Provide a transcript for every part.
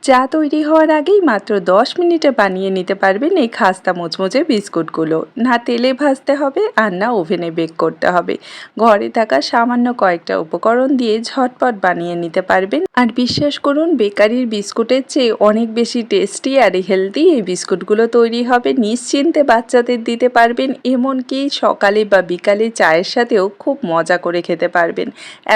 চা তৈরি হওয়ার আগেই মাত্র 10 মিনিটে বানিয়ে নিতে পারবেন এই খাস্তা মুচমুচে বিস্কুটগুলো। না তেলে ভাজতে হবে আর না ওভেনে বেক করতে হবে। ঘরে থাকা সামান্য কয়েকটা উপকরণ দিয়ে ঝটপট বানিয়ে নিতে পারবেন। আর বিশ্বাস করুন, বেকারির বিস্কুটের চেয়ে অনেক বেশি টেস্টি আর হেলদি এই বিস্কুটগুলো তৈরি হবে। নিশ্চিন্তে বাচ্চাদের দিতে পারবেন, এমনকি সকালে বা বিকালে চায়ের সাথেও খুব মজা করে খেতে পারবেন,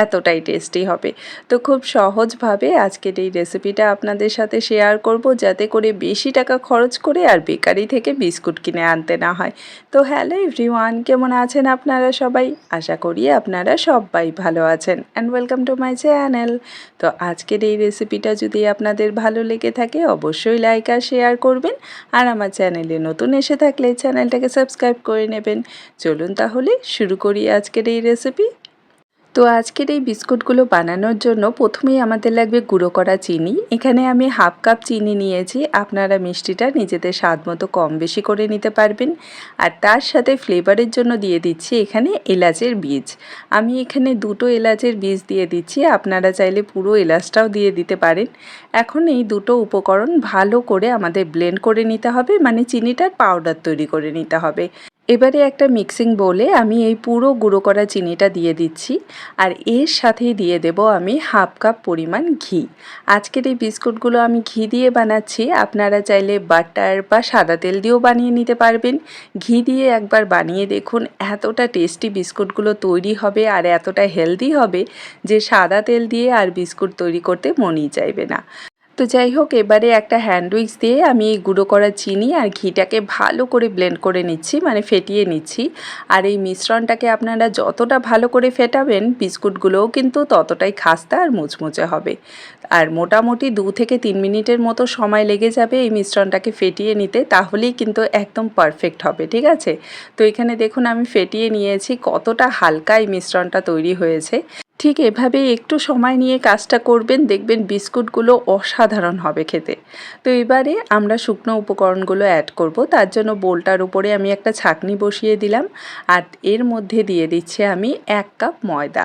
এতটাই টেস্টি হবে। তো খুব সহজভাবে আজকের এই রেসিপিটা আপনাদের সাথে শেয়ার করব, যাতে করে বেশি টাকা খরচ করে আর বেকারি থেকে বিস্কুট কিনে আনতে না হয়। তো হ্যালো এভরিওয়ান, কেমন আছেন আপনারা সবাই? আশা করি আপনারা সবাই ভালো আছেন and welcome to my channel. তো আজকের এই রেসিপিটা যদি আপনাদের ভালো লেগে থাকে অবশ্যই লাইক আর শেয়ার করবেন, আর আমার চ্যানেলে নতুন এসে থাকলে চ্যানেলটাকে সাবস্ক্রাইব করে নেবেন। চলুন তাহলে শুরু করি আজকের এই রেসিপি। তো আজকের এই বিস্কুটগুলো বানানোর জন্য প্রথমেই আমাদের লাগবে গুঁড়ো করা চিনি। এখানে আমি হাফ কাপ চিনি নিয়েছি। আপনারা মিষ্টিটা নিজেদের স্বাদ মতো কম বেশি করে নিতে পারবেন। আর তার সাথে ফ্লেভারের জন্য দিয়ে দিচ্ছি এখানে এলাচের বীজ। আমি এখানে 2টো এলাচের বীজ দিয়ে দিচ্ছি, আপনারা চাইলে পুরো এলাচটাও দিয়ে দিতে পারেন। এখন এই দুটো উপকরণ ভালো করে আমাদের ব্লেন্ড করে নিতে হবে, মানে চিনিটার পাউডার তৈরি করে নিতে হবে। এবারে একটা মিক্সিং বোলে আমি এই পুরো গুঁড়ো করা চিনিটা দিয়ে দিচ্ছি, আর এর সাথেই দিয়ে দেব আমি হাফ কাপ পরিমাণ ঘি। আজকের এই বিস্কুটগুলো আমি ঘি দিয়ে বানাচ্ছি, আপনারা চাইলে বাটার বা সাদা তেল দিয়েও বানিয়ে নিতে পারবেন। ঘি দিয়ে একবার বানিয়ে দেখুন, এতটা টেস্টি বিস্কুটগুলো তৈরি হবে আর এতটা হেলদি হবে যে সাদা তেল দিয়ে আর বিস্কুট তৈরি করতে মনই চাইবে না। তো যাই হোক, এবারে একটা হ্যান্ড উইক্স দিয়ে আমি এই গুঁড়ো করা চিনি আর ঘিটাকে ভালো করে ব্লেন্ড করে নিচ্ছি, মানে ফেটিয়ে নিচ্ছি। আর এই মিশ্রণটাকে আপনারা যতটা ভালো করে ফেটাবেন বিস্কুটগুলোও কিন্তু ততটাই খাস্তা আর মুচমুচে হবে। আর মোটামুটি 2 থেকে 3 মিনিটের মতো সময় লেগে যাবে এই মিশ্রণটাকে ফেটিয়ে নিতে, তাহলেই কিন্তু একদম পারফেক্ট হবে, ঠিক আছে? তো এখানে দেখুন আমি ফেটিয়ে নিয়েছি, কতটা হালকা এই মিশ্রণটা তৈরি হয়েছে। ঠিক এভাবেই একটু সময় নিয়ে কাজটা করবেন, দেখবেন বিস্কুটগুলো অসাধারণ হবে খেতে। তো এবারে আমরা শুকনো উপকরণগুলো অ্যাড করব। তার জন্য বোলটার উপরে আমি একটা ছাঁকনি বসিয়ে দিলাম, আর এর মধ্যে দিয়ে দিচ্ছি আমি 1 কাপ ময়দা।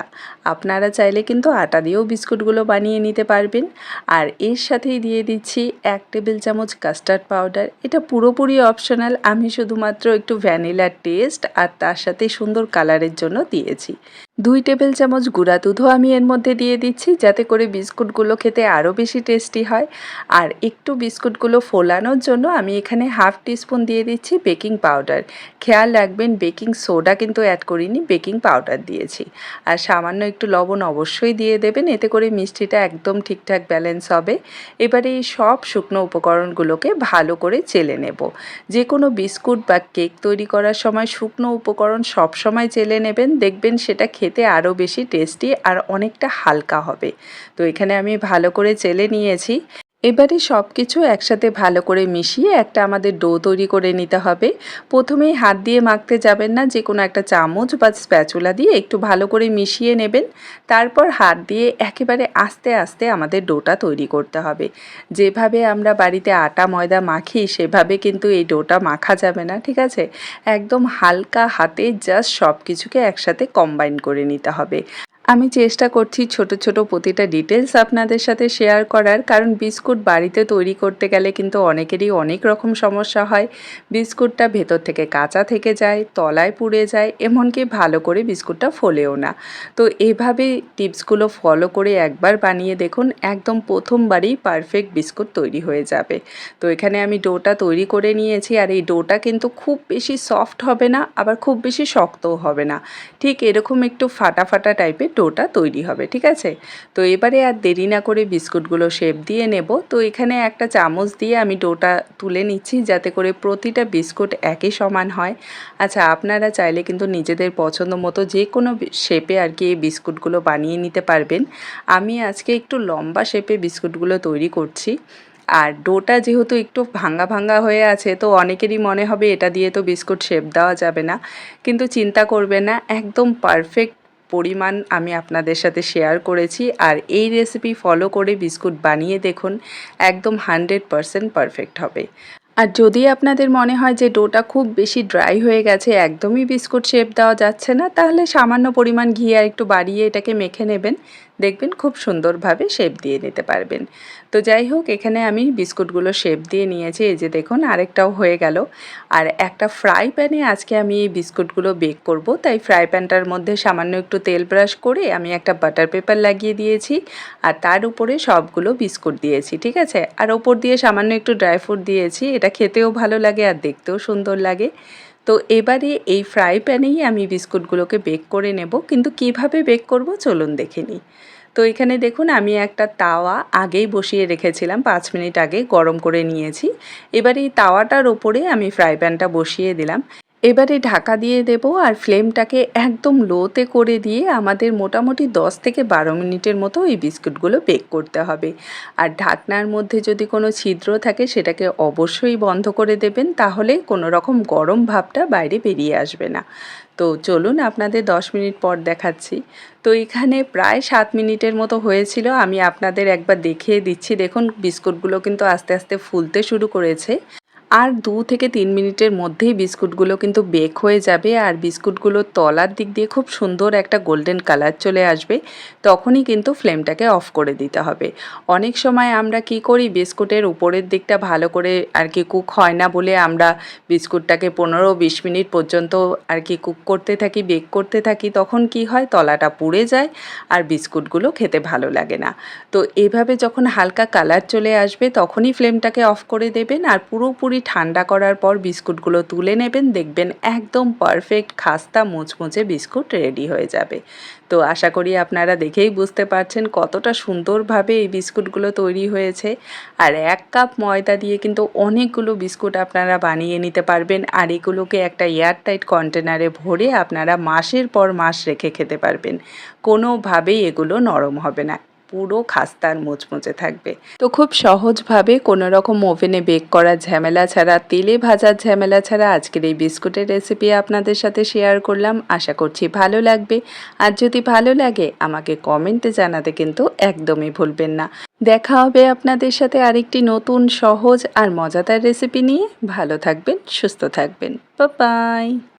আপনারা চাইলে কিন্তু আটা দিয়েও বিস্কুটগুলো বানিয়ে নিতে পারবেন। আর এর সাথেই দিয়ে দিচ্ছি 1 টেবিল চামচ কাস্টার্ড পাউডার। এটা পুরোপুরি অপশনাল, আমি শুধুমাত্র একটু ভ্যানিলার টেস্ট আর তার সাথে সুন্দর কালারের জন্য দিয়েছি। 2 টেবিল চামচ গুঁড়া দুধও আমি এর মধ্যে দিয়ে দিচ্ছি, যাতে করে বিস্কুটগুলো খেতে আরও বেশি টেস্টি হয়। আর একটু বিস্কুটগুলো ফোলানোর জন্য আমি এখানে হাফ টিস্পুন দিয়ে দিচ্ছি বেকিং পাউডার। খেয়াল রাখবেন বেকিং সোডা কিন্তু অ্যাড করিনি, বেকিং পাউডার দিয়েছি। আর সামান্য একটু লবণ অবশ্যই দিয়ে দেবেন, এতে করে মিষ্টিটা একদম ঠিকঠাক ব্যালেন্স হবে। এবারে এই সব শুকনো উপকরণগুলোকে ভালো করে চেলে নেব। যে কোনো বিস্কুট বা কেক তৈরি করার সময় শুকনো উপকরণ সবসময় চেলে নেবেন, দেখবেন সেটা খেতে আরও বেশি টেস্টি আর অনেকটা হালকা হবে। তো এখানে আমি ভালো করে চেলে নিয়েছি। এবারে সব কিছু একসাথে ভালো করে মিশিয়ে একটা আমাদের ডো তৈরি করে নিতে হবে। প্রথমেই হাত দিয়ে মাখতে যাবেন না, যে কোনো একটা চামচ বা স্প্যাচুলা দিয়ে একটু ভালো করে মিশিয়ে নেবেন। তারপর হাত দিয়ে একেবারে আস্তে আস্তে আমাদের ডোটা তৈরি করতে হবে। যেভাবে আমরা বাড়িতে আটা ময়দা মাখি সেভাবে কিন্তু এই ডোটা মাখা যাবে না, ঠিক আছে? একদম হালকা হাতে জাস্ট সব কিছুকে একসাথে কম্বাইন করে নিতে হবে। আমি চেষ্টা করছি ছোট ছোট প্রতিটা ডিটেলস আপনাদের সাথে শেয়ার করার, কারণ বিস্কুট বাড়িতে তৈরি করতে গেলে কিন্তু অনেকেরই অনেক রকম সমস্যা হয়। বিস্কুটটা ভেতর থেকে কাঁচা থেকে যায়, তলায় পুড়ে যায়, এমনকি ভালো করে বিস্কুটটা ফোলেও না। তো এভাবে টিপসগুলো ফলো করে একবার বানিয়ে দেখুন, একদম প্রথমবারেই পারফেক্ট বিস্কুট তৈরি হয়ে যাবে। তো এখানে আমি ডোটা তৈরি করে নিয়েছি, আর এই ডোটা কিন্তু খুব বেশি সফট হবে না, আবার খুব বেশি শক্তও হবে না। ঠিক এরকম একটু ফাটা ফাটা টাইপের ডোটা তৈরি হবে, ঠিক আছে? তো এবারে আর দেরি না করে বিস্কুটগুলো শেপ দিয়ে নেব। তো এখানে একটা চামচ দিয়ে আমি ডোটা তুলে নিচ্ছি, যাতে করে প্রতিটা বিস্কুট একই সমান হয়। আচ্ছা, আপনারা চাইলে কিন্তু নিজেদের পছন্দ মতো যে কোনো শেপে আর কি এই বিস্কুটগুলো বানিয়ে নিতে পারবেন। আমি আজকে একটু লম্বা শেপে বিস্কুটগুলো তৈরি করছি। আর ডোটা যেহেতু একটু ভাঙা ভাঙা হয়ে আছে, তো অনেকেরই মনে হবে এটা দিয়ে তো বিস্কুট শেপ দেওয়া যাবে না, কিন্তু চিন্তা করবেন না, একদম পারফেক্ট পরিমাণ আমি আপনাদের সাথে শেয়ার করেছি। আর এই রেসিপি ফলো করে বিস্কুট বানিয়ে দেখুন, একদম 100% পারফেক্ট হবে। আর যদি আপনাদের মনে হয় যে ডোটা খুব বেশি ড্রাই হয়ে গেছে, একদমই বিস্কুট শেপ দেওয়া যাচ্ছে না, তাহলে সামান্য পরিমাণ ঘি আর একটু বাড়িয়ে এটাকে মেখে নেবেন। দেখবেন খুব সুন্দরভাবে শেপ দিয়ে নিতে পারবেন। তো যাই হোক, এখানে আমি বিস্কুটগুলো শেপ দিয়ে নিয়েছি, এই যে দেখুন আরেকটাও হয়ে গেল। আর একটা ফ্রাই প্যানে আজকে আমি এই বিস্কুটগুলো বেক করব, তাই ফ্রাই প্যানটার মধ্যে সামান্য একটু তেল ব্রাশ করে আমি একটা বাটার পেপার লাগিয়ে দিয়েছি আর তার উপরে সবগুলো বিস্কুট দিয়েছি, ঠিক আছে। আর ওপর দিয়ে সামান্য একটু ড্রাই ফ্রুট দিয়েছি, এটা খেতেও ভালো লাগে আর দেখতেও সুন্দর লাগে। তো এবারে এই ফ্রাই প্যানেই আমি বিস্কুটগুলোকে বেক করে নেব, কিন্তু কিভাবে বেক করব চলুন দেখে নিই। তো এখানে দেখুন আমি একটা তাওয়া আগেই বসিয়ে রেখেছিলাম, 5 মিনিট আগে গরম করে নিয়েছি। এবার এই তাওয়াটার ওপরে আমি ফ্রাই প্যানটা বসিয়ে দিলাম। এবারে ঢাকা দিয়ে দেব আর ফ্লেমটাকে একদম লোতে করে দিয়ে আমাদের মোটামুটি 10 থেকে 12 মিনিটের মতো এই বিস্কুটগুলো বেক করতে হবে। আর ঢাকনার মধ্যে যদি কোনো ছিদ্র থাকে সেটাকে অবশ্যই বন্ধ করে দেবেন, তাহলে কোনো রকম গরম ভাবটা বাইরে বেরিয়ে আসবে না। তো চলুন আপনাদের 10 মিনিট পর দেখাচ্ছি। তো এখানে প্রায় 7 মিনিটের মতো হয়েছিল, আমি আপনাদের একবার দেখিয়ে দিচ্ছি। দেখুন বিস্কুটগুলো কিন্তু আস্তে আস্তে ফুলতে শুরু করেছে। আর 2 থেকে 3 মিনিটের মধ্যেই বিস্কুটগুলো কিন্তু বেক হয়ে যাবে আর বিস্কুটগুলোর তলার দিক দিয়ে খুব সুন্দর একটা গোল্ডেন কালার চলে আসবে। তখনই কিন্তু ফ্লেমটাকে অফ করে দিতে হবে। অনেক সময় আমরা কি করি, বিস্কুটের উপরের দিকটা ভালো করে আর কি কুক হয় না বলে আমরা বিস্কুটটাকে 15-20 মিনিট পর্যন্ত আর কি কুক করতে থাকি, বেক করতে থাকি। তখন কি হয়, তলাটা পুড়ে যায় আর বিস্কুটগুলো খেতে ভালো লাগে না। তো এভাবে যখন হালকা কালার চলে আসবে তখনই ফ্লেমটাকে অফ করে দেবেন আর পুরোপুরি ঠান্ডা করার পর বিস্কুটগুলো তুলে নেবেন। দেখবেন একদম পারফেক্ট খাস্তা মুচমুচে বিস্কুট রেডি হয়ে যাবে। তো আশা করি আপনারা দেখেই বুঝতে পারছেন কতটা সুন্দরভাবে এই বিস্কুটগুলো তৈরি হয়েছে। আর 1 কাপ ময়দা দিয়ে কিন্তু অনেকগুলো বিস্কুট আপনারা বানিয়ে নিতে পারবেন আর এগুলোকে একটা এয়ারটাইট কন্টেনারে ভরে আপনারা মাসের পর মাস রেখে খেতে পারবেন। কোনোভাবেই এগুলো নরম হবে না, পুরো খাস্তার মুচমুচে থাকবে। তো খুব সহজভাবে কোনো রকম ওভেনে বেক করার ঝামেলা ছাড়া, তেলে ভাজার ঝামেলা ছাড়া আজকের এই বিস্কুটের রেসিপি আপনাদের সাথে শেয়ার করলাম। আশা করছি ভালো লাগবে। আর যদি ভালো লাগে আমাকে কমেন্টে জানাতে কিন্তু একদমই ভুলবেন না। দেখা হবে আপনাদের সাথে আরেকটি নতুন সহজ আর মজাদার রেসিপি নিয়ে। ভালো থাকবেন, সুস্থ থাকবেন। Bye bye.